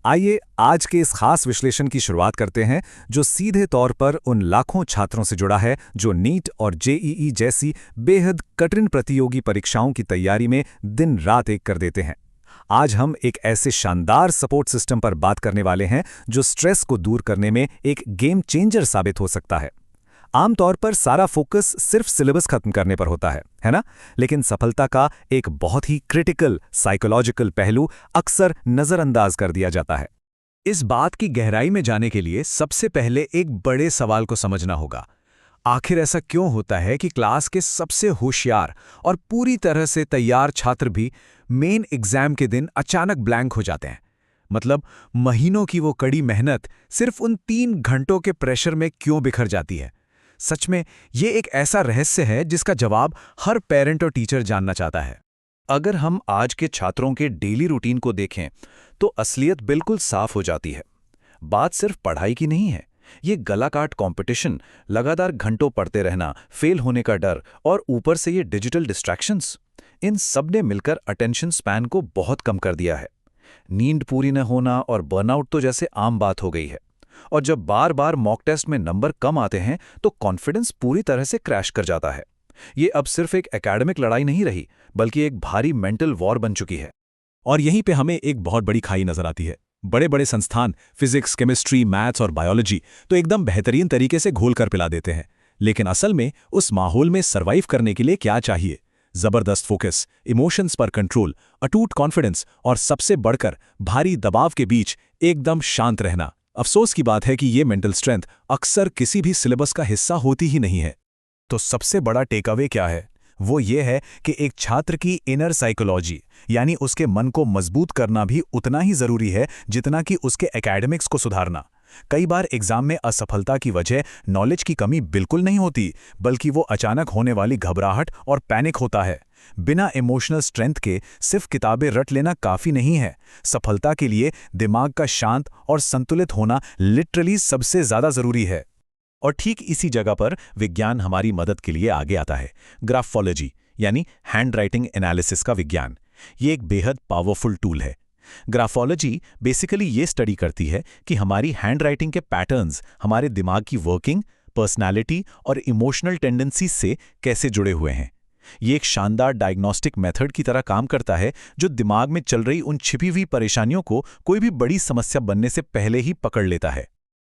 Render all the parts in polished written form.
आइए आज के इस खास विश्लेषण की शुरुआत करते हैं जो सीधे तौर पर उन लाखों छात्रों से जुड़ा है जो नीट और जेईई जैसी बेहद कठिन प्रतियोगी परीक्षाओं की तैयारी में दिन रात एक कर देते हैं। आज हम एक ऐसे शानदार सपोर्ट सिस्टम पर बात करने वाले हैं जो स्ट्रेस को दूर करने में एक गेम चेंजर साबित हो सकता है। आमतौर पर सारा फोकस सिर्फ सिलेबस खत्म करने पर होता है ना? लेकिन सफलता का एक बहुत ही क्रिटिकल साइकोलॉजिकल पहलू अक्सर नजरअंदाज कर दिया जाता है। इस बात की गहराई में जाने के लिए सबसे पहले एक बड़े सवाल को समझना होगा। आखिर ऐसा क्यों होता है कि क्लास के सबसे होशियार और पूरी तरह से तैयार छात्र भी मेन एग्जाम के दिन अचानक ब्लैंक हो जाते हैं? मतलब महीनों की वो कड़ी मेहनत सिर्फ उन 3 घंटों के प्रेशर में क्यों बिखर जाती है? सच में ये एक ऐसा रहस्य है जिसका जवाब हर पेरेंट और टीचर जानना चाहता है। अगर हम आज के छात्रों के डेली रूटीन को देखें तो असलियत बिल्कुल साफ हो जाती है। बात सिर्फ पढ़ाई की नहीं है। ये गलाकाट कंपटीशन, लगातार घंटों पढ़ते रहना, फेल होने का डर और ऊपर से ये डिजिटल डिस्ट्रैक्शंस, इन सब ने मिलकर अटेंशन स्पैन को बहुत कम कर दिया है। नींद पूरी न होना और बर्नआउट तो जैसे आम बात हो गई है। और जब बार बार मॉक टेस्ट में नंबर कम आते हैं तो कॉन्फिडेंस पूरी तरह से क्रैश कर जाता है। ये अब सिर्फ एक एकेडमिक लड़ाई नहीं रही, बल्कि एक भारी मेंटल वॉर बन चुकी है। और यहीं पे हमें एक बहुत बड़ी खाई नजर आती है। बड़े बड़े संस्थान फिजिक्स, केमिस्ट्री, मैथ्स और बायोलॉजी तो एकदम बेहतरीन तरीके से घोल कर पिला देते हैं, लेकिन असल में उस माहौल में सर्वाइव करने के लिए क्या चाहिए? जबरदस्त फोकस, इमोशंस पर कंट्रोल, अटूट कॉन्फिडेंस और सबसे बढ़कर भारी दबाव के बीच एकदम शांत रहना। अफसोस की बात है कि ये मेंटल स्ट्रेंथ अक्सर किसी भी सिलेबस का हिस्सा होती ही नहीं है। तो सबसे बड़ा टेकअवे क्या है? वो ये है कि एक छात्र की इनर साइकोलॉजी यानी उसके मन को मजबूत करना भी उतना ही जरूरी है जितना कि उसके एकेडमिक्स को सुधारना। कई बार एग्जाम में असफलता की वजह नॉलेज की कमी बिल्कुल नहीं होती, बल्कि वो अचानक होने वाली घबराहट और पैनिक होता है। बिना इमोशनल स्ट्रेंथ के सिर्फ किताबें रट लेना काफी नहीं है। सफलता के लिए दिमाग का शांत और संतुलित होना लिटरली सबसे ज्यादा जरूरी है। और ठीक इसी जगह पर विज्ञान हमारी मदद के लिए आगे आता है। ग्राफोलॉजी यानी हैंड राइटिंग एनालिसिस का विज्ञान, ये एक बेहद पावरफुल टूल है। ग्राफोलॉजी बेसिकली ये स्टडी करती है कि हमारी हैंड राइटिंग के पैटर्न्स हमारे दिमाग की वर्किंग, पर्सनालिटी और इमोशनल टेंडेंसीज से कैसे जुड़े हुए हैं। ये एक शानदार डायग्नोस्टिक मेथड की तरह काम करता है जो दिमाग में चल रही उन छिपी हुई परेशानियों को कोई भी बड़ी समस्या बनने से पहले ही पकड़ लेता है।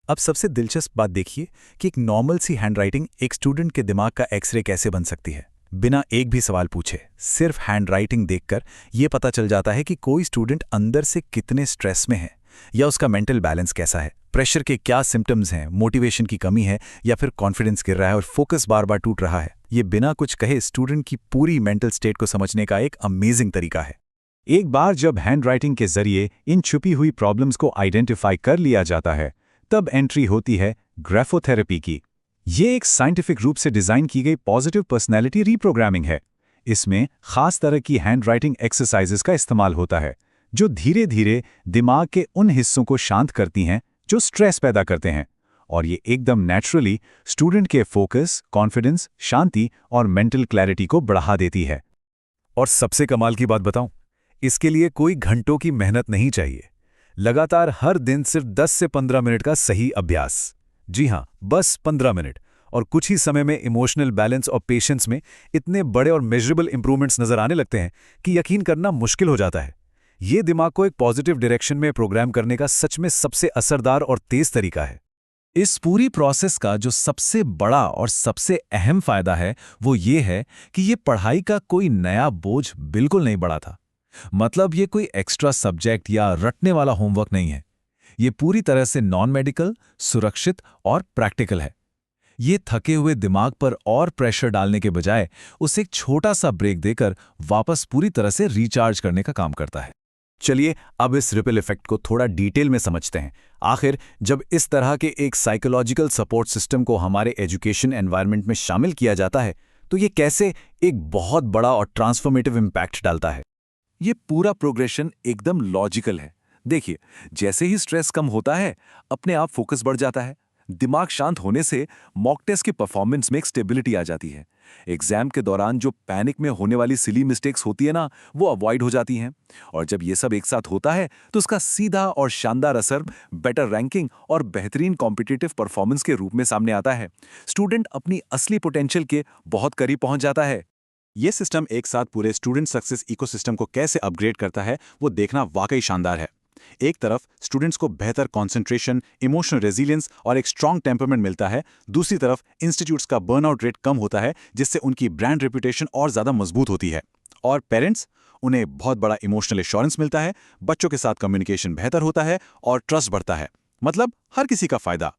अब सबसे दिलचस्प बात देखिए कि एक नॉर्मल सी हैंडराइटिंग एक स्टूडेंट के दिमाग का एक्सरे कैसे बन सकती है। बिना एक भी सवाल पूछे सिर्फ हैंडराइटिंग देखकर यह पता चल जाता है कि कोई स्टूडेंट अंदर से कितने स्ट्रेस में है या उसका मेंटल बैलेंस कैसा है, प्रेशर के क्या सिम्टम्स हैं, मोटिवेशन की कमी है या फिर कॉन्फिडेंस गिर रहा है और फोकस बार बार टूट रहा है। ये बिना कुछ कहे स्टूडेंट की पूरी मेंटल स्टेट को समझने का एक अमेजिंग तरीका है। एक बार जब हैंडराइटिंग के जरिए इन छुपी हुई प्रॉब्लम्स को आइडेंटिफाई कर लिया जाता है तब एंट्री होती है ग्राफोथेरेपी की। ये एक साइंटिफिक रूप से डिजाइन की गई पॉजिटिव पर्सनैलिटी रीप्रोग्रामिंग है। इसमें खास तरह की हैंडराइटिंग एक्सरसाइजेस का इस्तेमाल होता है जो धीरे धीरे दिमाग के उन हिस्सों को शांत करती हैं जो स्ट्रेस पैदा करते हैं, और ये एकदम नेचुरली स्टूडेंट के फोकस, कॉन्फिडेंस, शांति और मेंटल क्लैरिटी को बढ़ा देती है। और सबसे कमाल की बात बताऊं, इसके लिए कोई घंटों की मेहनत नहीं चाहिए। लगातार हर दिन सिर्फ 10 से 15 मिनट का सही अभ्यास। जी हां, बस 15 मिनट, और कुछ ही समय में इमोशनल बैलेंस और पेशेंस में इतने बड़े और मेजरेबल इंप्रूवमेंट्स नजर आने लगते हैं कि यकीन करना मुश्किल हो जाता है। ये दिमाग को एक पॉजिटिव डायरेक्शन में प्रोग्राम करने का सच में सबसे असरदार और तेज तरीका है। इस पूरी प्रोसेस का जो सबसे बड़ा और सबसे अहम फायदा है वो ये है कि ये पढ़ाई का कोई नया बोझ बिल्कुल नहीं बढ़ा था। मतलब ये कोई एक्स्ट्रा सब्जेक्ट या रटने वाला होमवर्क नहीं है। ये पूरी तरह से नॉन मेडिकल, सुरक्षित और प्रैक्टिकल है। ये थके हुए दिमाग पर और प्रेशर डालने के बजाय उसे एक छोटा सा ब्रेक देकर वापस पूरी तरह से रिचार्ज करने का काम करता है। चलिए अब इस रिपल इफेक्ट को थोड़ा डिटेल में समझते हैं। आखिर जब इस तरह के एक साइकोलॉजिकल सपोर्ट सिस्टम को हमारे एजुकेशन एनवायरनमेंट में शामिल किया जाता है तो ये कैसे एक बहुत बड़ा और ट्रांसफॉर्मेटिव इम्पैक्ट डालता है। ये पूरा प्रोग्रेशन एकदम लॉजिकल है। देखिए, जैसे ही स्ट्रेस कम होता है अपने आप फोकस बढ़ जाता है, दिमाग शांत होने से मॉक टेस्ट की परफॉर्मेंस में एक स्टेबिलिटी आ जाती है। एग्जाम के दौरान जो पैनिक में होने वाली सिली मिस्टेक्स होती है ना, वो अवॉइड हो जाती हैं। और जब ये सब एक साथ होता है तो उसका सीधा और शानदार असर बेटर रैंकिंग और बेहतरीन कॉम्पिटिटिव परफॉर्मेंस के रूप में सामने आता है। स्टूडेंट अपनी असली पोटेंशियल के बहुत करीब पहुंच जाता है। ये सिस्टम एक साथ पूरे स्टूडेंट सक्सेस इकोसिस्टम को कैसे अपग्रेड करता है, वो देखना वाकई शानदार है। एक तरफ स्टूडेंट्स को बेहतर कंसंट्रेशन, इमोशनल रेजिलियंस और एक स्ट्रॉन्ग टेम्परमेंट मिलता है, दूसरी तरफ इंस्टीट्यूट्स का बर्नआउट रेट कम होता है, जिससे उनकी ब्रांड रेपुटेशन और ज़्यादा मजबूत होती है। और पेरेंट्स, उन्हें बहुत बड़ा इमोशनल एश्योरेंस मिलता है, बच्चों के साथ कम्युनिकेशन बेहतर होता है और ट्रस्ट बढ़ता है। मतलब हर किसी का फायदा।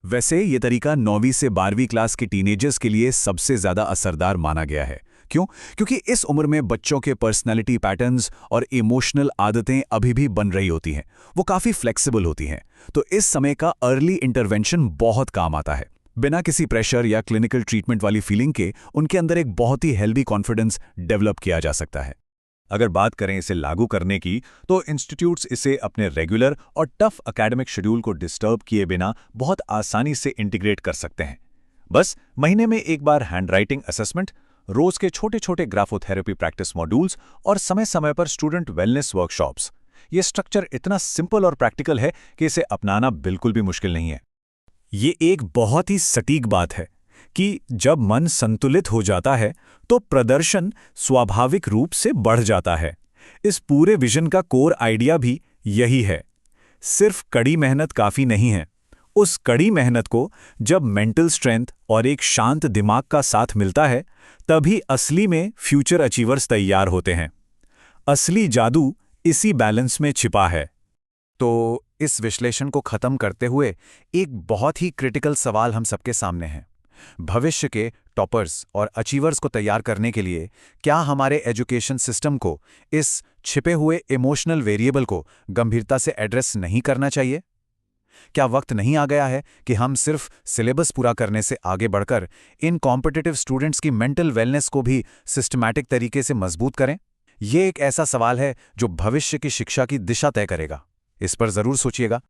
वैसे ये तरीका 9वीं से 12वीं क्लास के टीनेजर्स के लिए सबसे ज़्यादा असरदार माना गया है। क्यों? क्योंकि इस उम्र में बच्चों के पर्सनैलिटी पैटर्न्स और इमोशनल आदतें अभी भी बन रही होती हैं, वो काफ़ी फ्लेक्सिबल होती हैं। तो इस समय का अर्ली इंटरवेंशन बहुत काम आता है। बिना किसी प्रेशर या क्लिनिकल ट्रीटमेंट वाली फीलिंग के उनके अंदर एक बहुत ही हेल्दी कॉन्फिडेंस डेवलप किया जा सकता है। अगर बात करें इसे लागू करने की, तो इंस्टीट्यूट्स इसे अपने रेगुलर और टफ एकेडमिक शेड्यूल को डिस्टर्ब किए बिना बहुत आसानी से इंटीग्रेट कर सकते हैं। बस महीने में एक बार हैंडराइटिंग असेसमेंट, रोज के छोटे छोटे ग्राफोथेरेपी प्रैक्टिस मॉड्यूल्स और समय समय पर स्टूडेंट वेलनेस वर्कशॉप्स। ये स्ट्रक्चर इतना सिंपल और प्रैक्टिकल है कि इसे अपनाना बिल्कुल भी मुश्किल नहीं है। ये एक बहुत ही सटीक बात है कि जब मन संतुलित हो जाता है तो प्रदर्शन स्वाभाविक रूप से बढ़ जाता है। इस पूरे विजन का कोर आइडिया भी यही है। सिर्फ कड़ी मेहनत काफ़ी नहीं है। उस कड़ी मेहनत को जब मेंटल स्ट्रेंथ और एक शांत दिमाग का साथ मिलता है, तभी असली में फ्यूचर अचीवर्स तैयार होते हैं। असली जादू इसी बैलेंस में छिपा है। तो इस विश्लेषण को खत्म करते हुए एक बहुत ही क्रिटिकल सवाल हम सबके सामने है। भविष्य के टॉपर्स और अचीवर्स को तैयार करने के लिए क्या हमारे एजुकेशन सिस्टम को इस छिपे हुए इमोशनल वेरिएबल को गंभीरता से एड्रेस नहीं करना चाहिए? क्या वक्त नहीं आ गया है कि हम सिर्फ सिलेबस पूरा करने से आगे बढ़कर इन कॉम्पिटिटिव स्टूडेंट्स की मेंटल वेलनेस को भी सिस्टमैटिक तरीके से मजबूत करें? ये एक ऐसा सवाल है जो भविष्य की शिक्षा की दिशा तय करेगा। इस पर जरूर सोचिएगा।